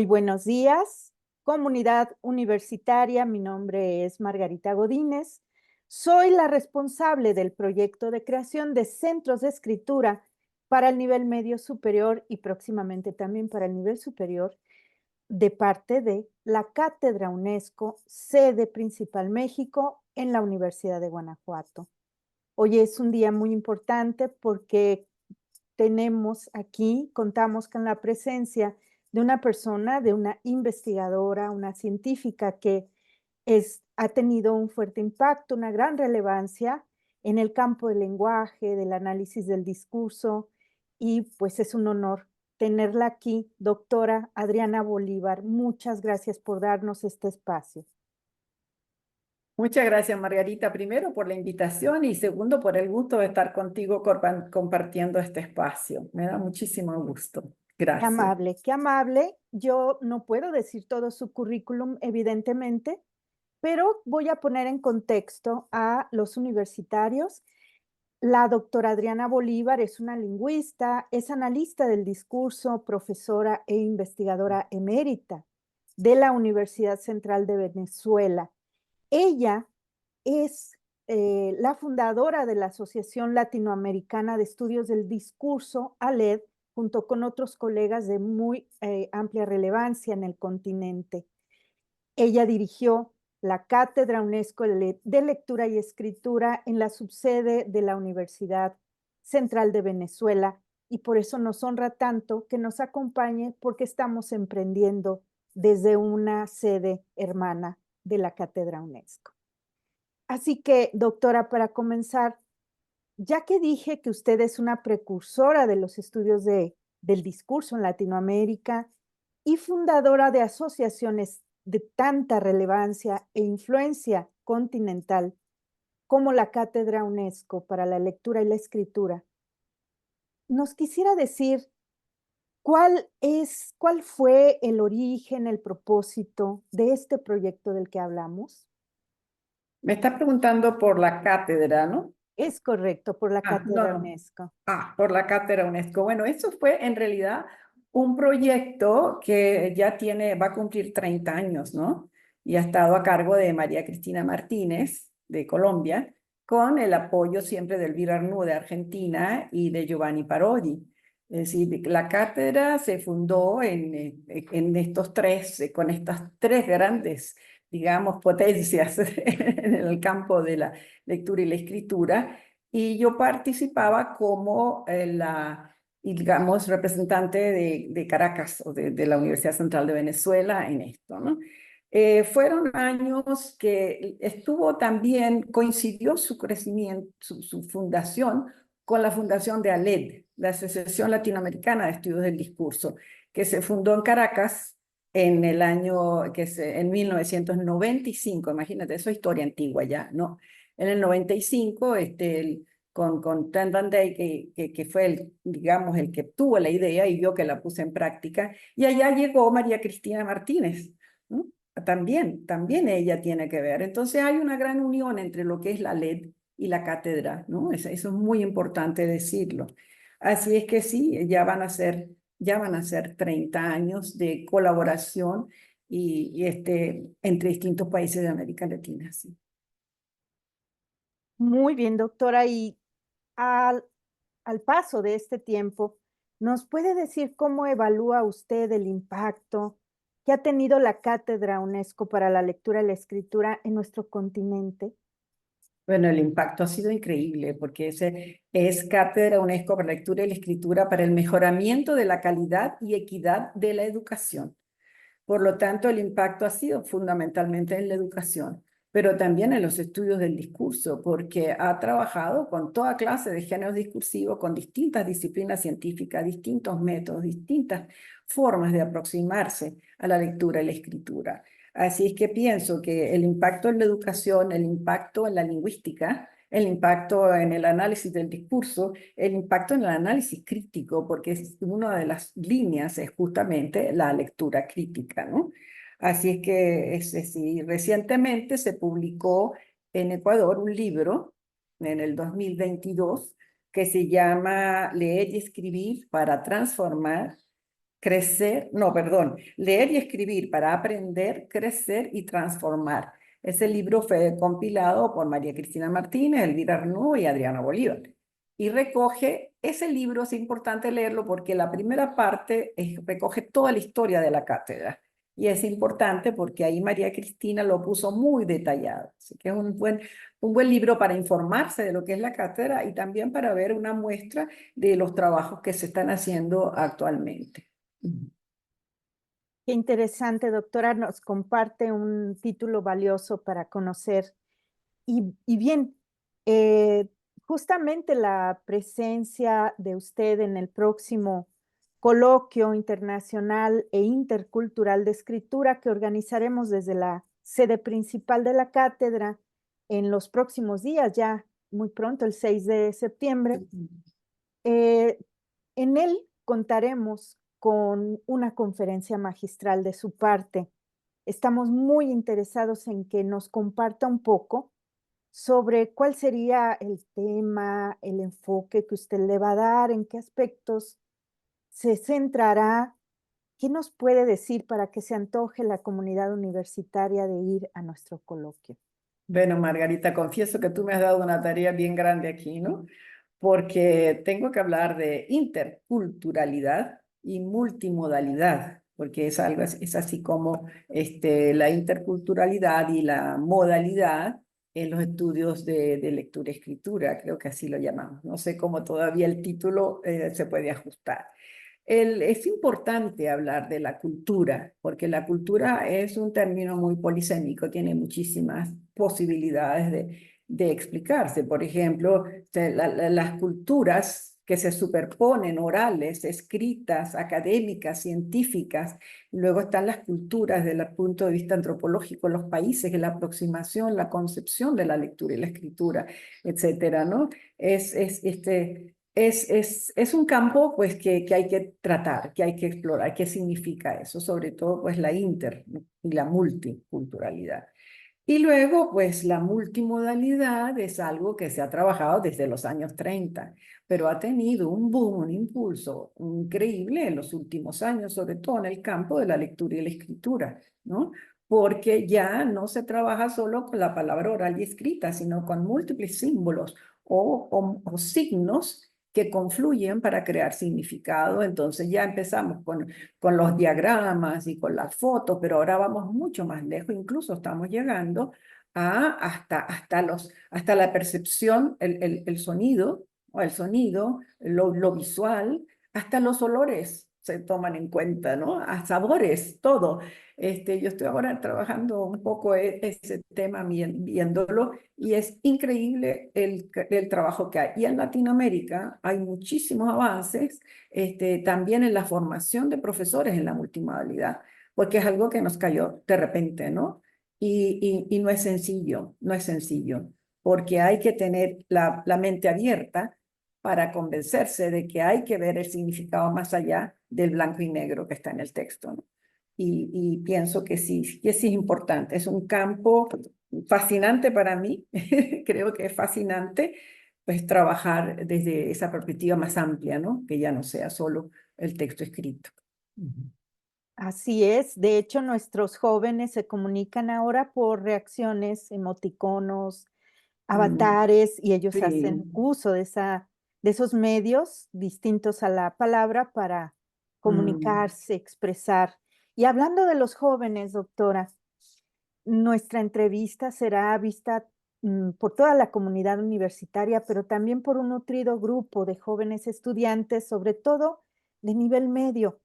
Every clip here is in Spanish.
Muy buenos días, comunidad universitaria. Mi nombre es Margarita Godínez. Soy la responsable del proyecto de creación de centros de escritura para el nivel medio superior y próximamente también para el nivel superior de parte de la Cátedra UNESCO, sede principal México en la Universidad de Guanajuato. Hoy es un día muy importante porque contamos con la presencia de una persona, de una investigadora, una científica que ha tenido un fuerte impacto, una gran relevancia en el campo del lenguaje, del análisis del discurso, y pues es un honor tenerla aquí, doctora Adriana Bolívar. Muchas gracias por darnos este espacio. Muchas gracias, Margarita, primero por la invitación y segundo por el gusto de estar contigo compartiendo este espacio. Me da muchísimo gusto. Qué Gracias. amable, qué amable. Yo no puedo decir todo su currículum, evidentemente, pero voy a poner en contexto a los universitarios. La doctora Adriana Bolívar es una lingüista, es analista del discurso, profesora e investigadora emérita de la Universidad Central de Venezuela. Ella es la fundadora de la Asociación Latinoamericana de Estudios del Discurso, ALED, junto con otros colegas de muy amplia relevancia en el continente. Ella dirigió la Cátedra UNESCO de Lectura y Escritura en la subsede de la Universidad Central de Venezuela, y por eso nos honra tanto que nos acompañe, porque estamos emprendiendo desde una sede hermana de la Cátedra UNESCO. Así que, doctora, para comenzar, ya que dije que usted es una precursora de los estudios del discurso en Latinoamérica y fundadora de asociaciones de tanta relevancia e influencia continental como la Cátedra UNESCO para la Lectura y la Escritura, ¿nos quisiera decir cuál fue el origen, el propósito de este proyecto del que hablamos? Me está preguntando por la cátedra, ¿no? Es correcto, por la No, Cátedra no. UNESCO. Por la cátedra UNESCO. Bueno, eso fue en realidad un proyecto que ya va a cumplir 30 años, ¿no? Y ha estado a cargo de María Cristina Martínez, de Colombia, con el apoyo siempre de Elvira Arnú, de Argentina, y de Giovanni Parodi. Es decir, la cátedra se fundó en estos con estas tres grandes, digamos, potencias en el campo de la lectura y la escritura, y yo participaba como digamos, representante de Caracas o de la Universidad Central de Venezuela en esto, ¿no? Fueron años que coincidió su crecimiento, su fundación con la fundación de ALED, la Asociación Latinoamericana de Estudios del Discurso, que se fundó en Caracas en el año, en 1995, imagínate, eso es historia antigua ya, ¿no? En el 95, con Ten Van Dyke, que fue digamos, el que tuvo la idea y yo que la puse en práctica, y allá llegó María Cristina Martínez, ¿no? También ella tiene que ver. Entonces hay una gran unión entre lo que es la LED y la cátedra, ¿no? Eso es muy importante decirlo. Así es que sí, ya van a ser 30 años de colaboración entre distintos países de América Latina, sí. Muy bien, doctora. Y al, al paso de este tiempo, ¿nos puede decir cómo evalúa usted el impacto que ha tenido la Cátedra UNESCO para la Lectura y la Escritura en nuestro continente? Bueno, el impacto ha sido increíble porque es Cátedra UNESCO para la Lectura y la Escritura para el mejoramiento de la calidad y equidad de la educación. Por lo tanto, el impacto ha sido fundamentalmente en la educación, pero también en los estudios del discurso, porque ha trabajado con toda clase de géneros discursivos, con distintas disciplinas científicas, distintos métodos, distintas formas de aproximarse a la lectura y la escritura. Así es que pienso que el impacto en la educación, el impacto en la lingüística, el impacto en el análisis del discurso, el impacto en el análisis crítico, porque una de las líneas es justamente la lectura crítica, ¿no? Así es que, es decir, recientemente se publicó en Ecuador un libro, en el 2022, que se llama Leer y escribir para transformar, crecer, no, perdón, leer y escribir para aprender, crecer y transformar. Ese libro fue compilado por María Cristina Martínez, Elvira Arnaud y Adriana Bolívar. Y recoge, ese libro es importante leerlo porque la primera parte recoge toda la historia de la cátedra. Y es importante porque ahí María Cristina lo puso muy detallado. Así que es un buen libro para informarse de lo que es la cátedra y también para ver una muestra de los trabajos que se están haciendo actualmente. Qué interesante, doctora, nos comparte un título valioso para conocer. Y bien, eh, justamente la presencia de usted en el próximo coloquio internacional e intercultural de escritura que organizaremos desde la sede principal de la cátedra en los próximos días, ya muy pronto, el 6 de septiembre. Eh, en él contaremos con una conferencia magistral de su parte. Estamos muy interesados en que nos comparta un poco sobre cuál sería el tema, el enfoque que usted le va a dar, en qué aspectos se centrará, qué nos puede decir para que se antoje la comunidad universitaria de ir a nuestro coloquio. Bueno, Margarita, confieso que tú me has dado una tarea bien grande aquí, ¿no? Porque tengo que hablar de interculturalidad y multimodalidad, porque es algo, es así como la interculturalidad y la modalidad en los estudios de lectura y escritura, creo que así lo llamamos. No sé cómo todavía el título se puede ajustar. Es importante hablar de la cultura, porque la cultura es un término muy polisémico, tiene muchísimas posibilidades de explicarse. Por ejemplo, las culturas que se superponen, orales, escritas, académicas, científicas. Luego están las culturas desde el punto de vista antropológico, los países, la aproximación, la concepción de la lectura y la escritura, etcétera, ¿no? Es un campo pues que hay que tratar, que hay que explorar. ¿Qué significa eso? Sobre todo pues la inter y la multiculturalidad. Y luego pues la multimodalidad es algo que se ha trabajado desde los años 30, pero ha tenido un boom, un impulso increíble en los últimos años, sobre todo en el campo de la lectura y la escritura, ¿no? Porque ya no se trabaja solo con la palabra oral y escrita, sino con múltiples símbolos o signos que confluyen para crear significado. Entonces ya empezamos con los diagramas y con las fotos, pero ahora vamos mucho más lejos, incluso estamos llegando hasta la percepción, el sonido, o el sonido, lo visual, hasta los olores se toman en cuenta, ¿no? A sabores, todo. Yo estoy ahora trabajando un poco ese tema, viéndolo, y es increíble el trabajo que hay. Y en Latinoamérica hay muchísimos avances, también en la formación de profesores en la multimodalidad, porque es algo que nos cayó de repente, ¿no? Y no es sencillo, no es sencillo, porque hay que tener la mente abierta para convencerse de que hay que ver el significado más allá del blanco y negro que está en el texto, ¿no? Y pienso que sí es importante. Es un campo fascinante para mí, creo que es fascinante, pues trabajar desde esa perspectiva más amplia, ¿no? Que ya no sea solo el texto escrito. Así es, de hecho, nuestros jóvenes se comunican ahora por reacciones, emoticonos, Mm, avatares, y ellos sí. hacen uso de esos medios distintos a la palabra para Mm. comunicarse, expresar. Y hablando de los jóvenes, doctora, nuestra entrevista será vista, por toda la comunidad universitaria, pero también por un nutrido grupo de jóvenes estudiantes, sobre todo de nivel medio.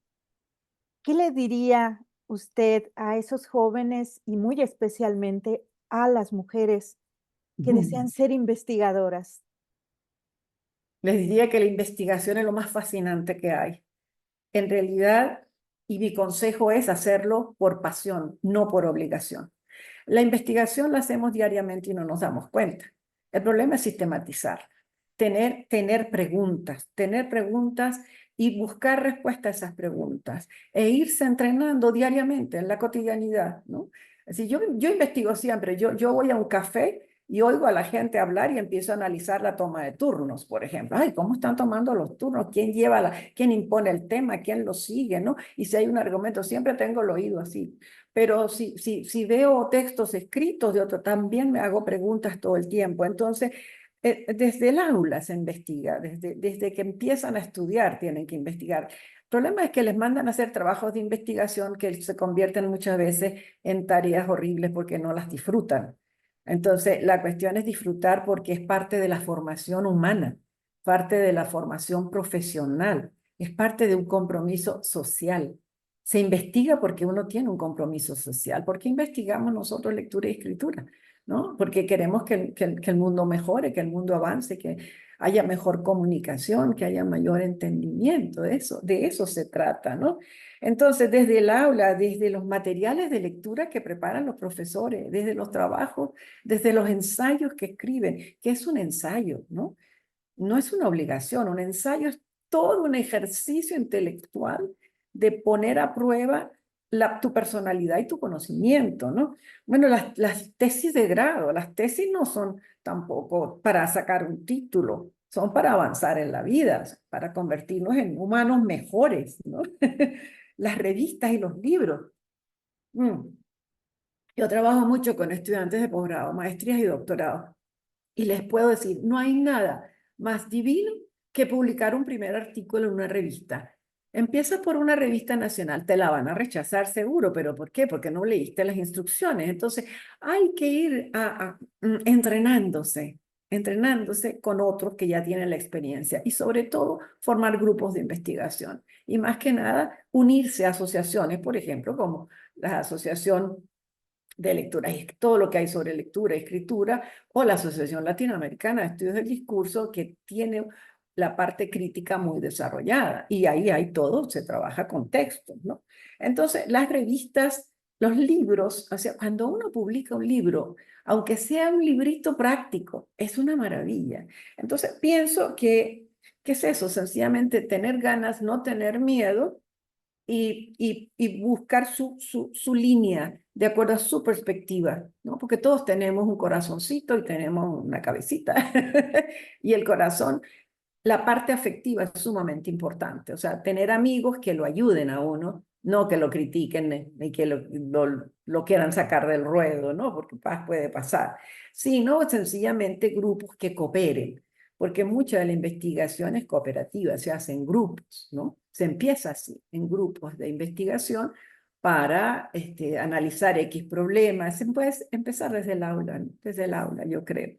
¿Qué le diría usted a esos jóvenes y muy especialmente a las mujeres que desean ser investigadoras? Les diría que la investigación es lo más fascinante que hay. En realidad, y mi consejo es hacerlo por pasión, no por obligación. La investigación la hacemos diariamente y no nos damos cuenta. El problema es sistematizar, tener preguntas y buscar respuestas a esas preguntas e irse entrenando diariamente en la cotidianidad, ¿no? Así yo investigo siempre, yo voy a un café y oigo a la gente hablar y empiezo a analizar la toma de turnos, por ejemplo. Ay, ¿cómo están tomando los turnos? ¿Quién lleva quién impone el tema? ¿Quién lo sigue? ¿No? Y si hay un argumento, siempre tengo el oído así. Pero si veo textos escritos de otro, también me hago preguntas todo el tiempo. Entonces, desde el aula se investiga, desde que empiezan a estudiar tienen que investigar. El problema es que les mandan a hacer trabajos de investigación que se convierten muchas veces en tareas horribles porque no las disfrutan. Entonces, la cuestión es disfrutar porque es parte de la formación humana, parte de la formación profesional, es parte de un compromiso social. Se investiga porque uno tiene un compromiso social. ¿Por qué investigamos nosotros lectura y escritura? ¿No? Porque queremos que el mundo mejore, que el mundo avance, que haya mejor comunicación, que haya mayor entendimiento. De eso se trata, ¿no? Entonces, desde el aula, desde los materiales de lectura que preparan los profesores, desde los trabajos, desde los ensayos que escriben, que es un ensayo, ¿no? No es una obligación, un ensayo es todo un ejercicio intelectual de poner a prueba tu personalidad y tu conocimiento, ¿no? Bueno, las tesis de grado, las tesis no son tampoco para sacar un título, son para avanzar en la vida, para convertirnos en humanos mejores, ¿no? Las revistas y los libros. Yo trabajo mucho con estudiantes de posgrado, maestrías y doctorados. Y les puedo decir, no hay nada más divino que publicar un primer artículo en una revista. Empiezas por una revista nacional, te la van a rechazar seguro, pero ¿por qué? Porque no leíste las instrucciones. Entonces, hay que ir entrenándose con otros que ya tienen la experiencia y sobre todo formar grupos de investigación. Y más que nada, unirse a asociaciones, por ejemplo, como la Asociación de lectura, y todo lo que hay sobre lectura y escritura, o la Asociación Latinoamericana de Estudios del Discurso, que tiene la parte crítica muy desarrollada, y ahí hay todo, se trabaja con textos, ¿no? Entonces, las revistas, los libros, o sea, cuando uno publica un libro, aunque sea un librito práctico, es una maravilla. Entonces, pienso que es eso, sencillamente tener ganas, no tener miedo, y buscar su línea de acuerdo a su perspectiva, ¿no? Porque todos tenemos un corazoncito y tenemos una cabecita. Y el corazón, la parte afectiva es sumamente importante. O sea, tener amigos que lo ayuden a uno, no que lo critiquen ni que lo quieran sacar del ruedo, ¿no? Porque puede pasar. Sino sencillamente grupos que cooperen, porque mucha de la investigación es cooperativa, se hace en grupos, ¿no? Se empieza así, en grupos de investigación para analizar X problemas. Se puede empezar desde el aula, yo creo.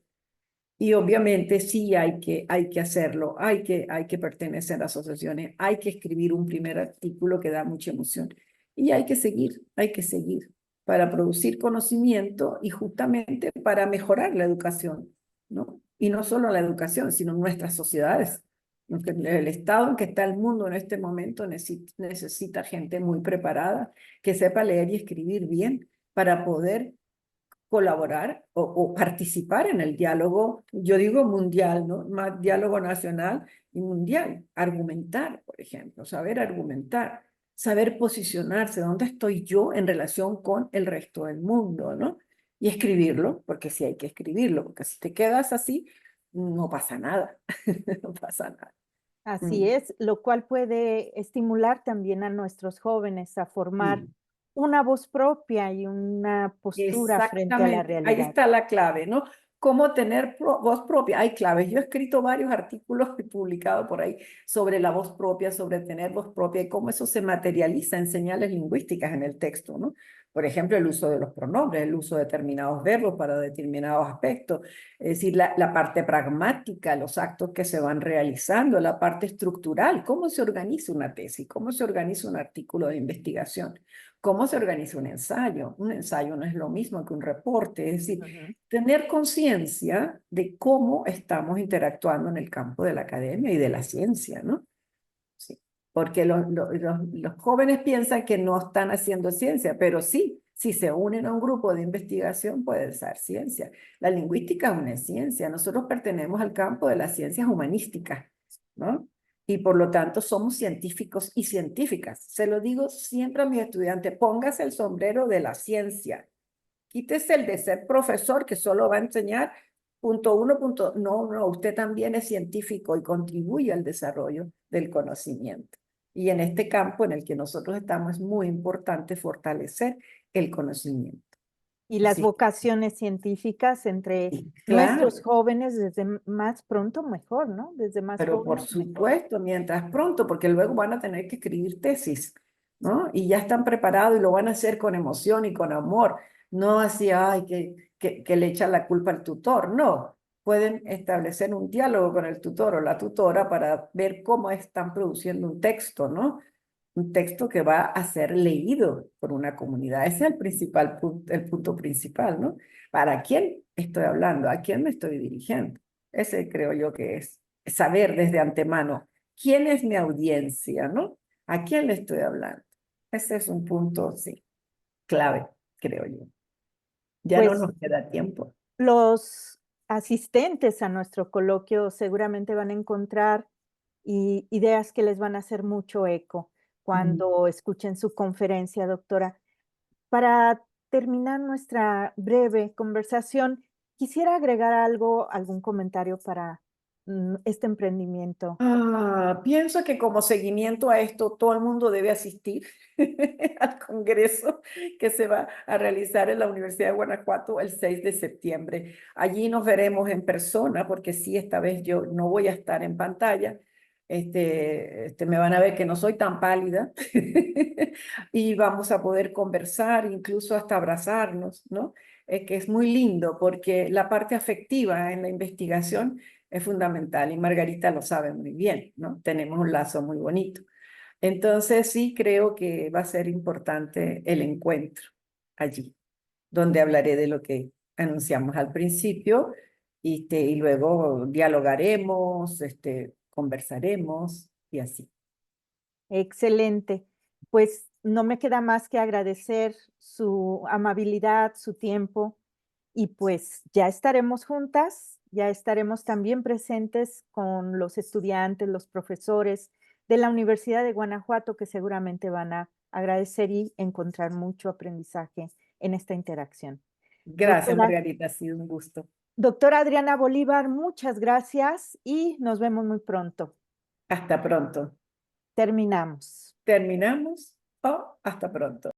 Y obviamente sí hay que hacerlo, hay que pertenecer a asociaciones, hay que escribir un primer artículo que da mucha emoción. Y hay que seguir para producir conocimiento y justamente para mejorar la educación, ¿no? Y no solo la educación, sino nuestras sociedades. El estado en que está el mundo en este momento necesita gente muy preparada, que sepa leer y escribir bien para poder colaborar o participar en el diálogo, yo digo mundial, ¿no? Más diálogo nacional y mundial. Argumentar, por ejemplo, saber argumentar, saber posicionarse, dónde estoy yo en relación con el resto del mundo, ¿no? Y escribirlo, porque sí hay que escribirlo, porque si te quedas así, no pasa nada, no pasa nada. Así Mm. es, lo cual puede estimular también a nuestros jóvenes a formar Mm. una voz propia y una postura frente a la Exactamente, ahí realidad. está la clave, ¿no? Cómo tener voz propia. Hay claves. Yo he escrito varios artículos y publicado por ahí sobre la voz propia, sobre tener voz propia y cómo eso se materializa en señales lingüísticas en el texto, ¿no? Por ejemplo, el uso de los pronombres, el uso de determinados verbos para determinados aspectos, es decir, la parte pragmática, los actos que se van realizando, la parte estructural, cómo se organiza una tesis, cómo se organiza un artículo de investigación. ¿Cómo se organiza un ensayo? Un ensayo no es lo mismo que un reporte, es decir, Ujú. tener conciencia de cómo estamos interactuando en el campo de la academia y de la ciencia, ¿no? Sí. Porque los jóvenes piensan que no están haciendo ciencia, pero sí, si se unen a un grupo de investigación puede ser ciencia. La lingüística es una ciencia, nosotros pertenecemos al campo de las ciencias humanísticas, ¿no? Y por lo tanto somos científicos y científicas. Se lo digo siempre a mis estudiantes, póngase el sombrero de la ciencia, Quítese el de ser profesor que solo va a enseñar punto uno, punto... No, no, usted también es científico y contribuye al desarrollo del conocimiento. Y en este campo en el que nosotros estamos es muy importante fortalecer el conocimiento. Y las Así vocaciones científicas entre que, claro, nuestros jóvenes desde más pronto mejor, ¿no? Desde más pero por jóvenes mejor. supuesto, mientras pronto, porque luego van a tener que escribir tesis, ¿no? Y ya están preparados y lo van a hacer con emoción y con amor, no así, ay, que le echan la culpa al tutor, no. Pueden establecer un diálogo con el tutor o la tutora para ver cómo están produciendo un texto, ¿no? Un texto que va a ser leído por una comunidad. Ese es el principal punto, el punto principal, ¿no? ¿Para quién estoy hablando? ¿A quién me estoy dirigiendo? Ese creo yo que es saber desde antemano quién es mi audiencia, ¿no? ¿A quién le estoy hablando? Ese es un punto, sí, clave, creo yo. Ya no Pues nos queda tiempo. los asistentes a nuestro coloquio seguramente van a encontrar ideas que les van a hacer mucho eco Mm. cuando escuchen su conferencia, doctora. Para terminar nuestra breve conversación, quisiera agregar algo, algún comentario para este emprendimiento. Pienso que como seguimiento a esto, todo el mundo debe asistir al congreso que se va a realizar en la Universidad de Guanajuato el 6 de septiembre. Allí nos veremos en persona, porque sí, esta vez yo no voy a estar en pantalla. Me van a ver que no soy tan pálida y vamos a poder conversar, incluso hasta abrazarnos, ¿no? Que es muy lindo porque la parte afectiva en la investigación es fundamental y Margarita lo sabe muy bien, ¿no? Tenemos un lazo muy bonito. Entonces sí creo que va a ser importante el encuentro allí, donde hablaré de lo que anunciamos al principio y luego dialogaremos, conversaremos y así. Excelente. Pues no me queda más que agradecer su amabilidad, su tiempo y pues ya estaremos juntas, ya estaremos también presentes con los estudiantes, los profesores de la Universidad de Guanajuato que seguramente van a agradecer y encontrar mucho aprendizaje en esta interacción. Gracias, Doctora, Margarita, ha sido un gusto. doctora Adriana Bolívar, muchas gracias y nos vemos muy pronto. Hasta pronto. Terminamos. ¿Terminamos? Oh, hasta pronto.